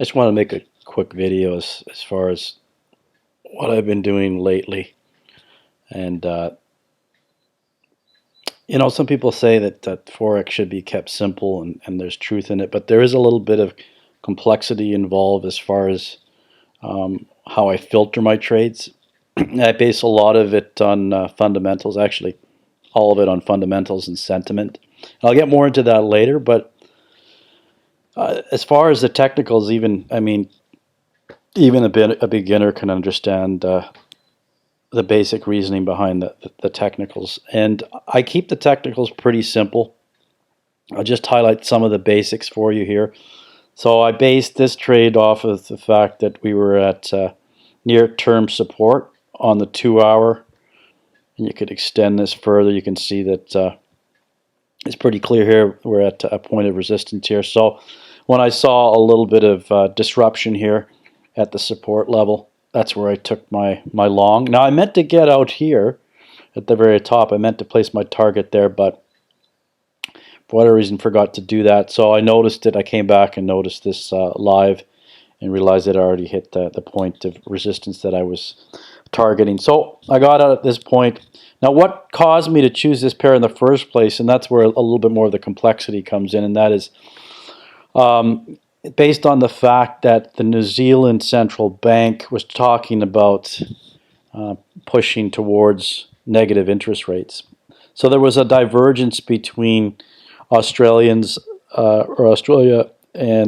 I just want to make a quick video as far as what I've been doing lately. And, some people say that Forex should be kept simple and there's truth in it, but there is a little bit of complexity involved as far as how I filter my trades. I base a lot of it on fundamentals, actually, all of it on fundamentals and sentiment. I'll get more into that later, but as far as the technicals, even a beginner can understand the basic reasoning behind the technicals. And I keep the technicals pretty simple. I'll just highlight some of the basics for you here. So I based this trade off of the fact that we were at near-term support on the 2-hour. And you could extend this further. You can see that it's pretty clear here. We're at a point of resistance here. So when I saw a little bit of disruption here at the support level, that's where I took my long. Now I meant to get out here at the very top. I meant to place my target there, but for whatever reason forgot to do that. So I noticed it. I came back and noticed this live and realized that I already hit the point of resistance that I was targeting. So I got out at this point. Now what caused me to choose this pair in the first place, and that's where a little bit more of the complexity comes in, and that is based on the fact that the New Zealand Central Bank was talking about pushing towards negative interest rates. So there was a divergence between Australia and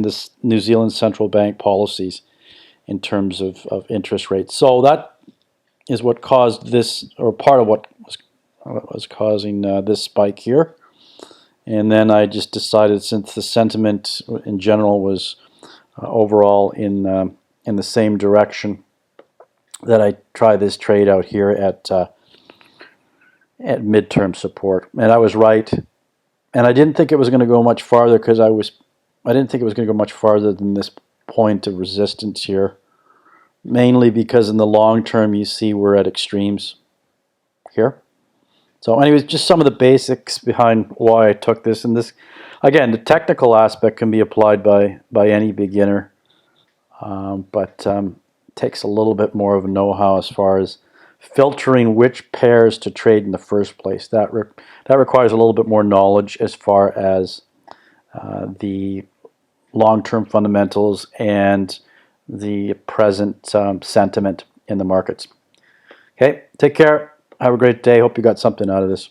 the New Zealand Central Bank policies in terms of interest rates. So that is what caused this, or part of what was causing this spike here. And then I just decided, since the sentiment in general was overall in the same direction, that I try this trade out here at midterm support. And I was right. And I didn't think it was going to go much farther because I didn't think it was going to go much farther than this point of resistance here. Mainly because in the long term you see we're at extremes here. So anyways, just some of the basics behind why I took this. And this, again, the technical aspect can be applied by any beginner, but takes a little bit more of a know-how as far as filtering which pairs to trade in the first place. That requires a little bit more knowledge as far as the long-term fundamentals and the present sentiment in the markets. Okay, take care. Have a great day. Hope you got something out of this.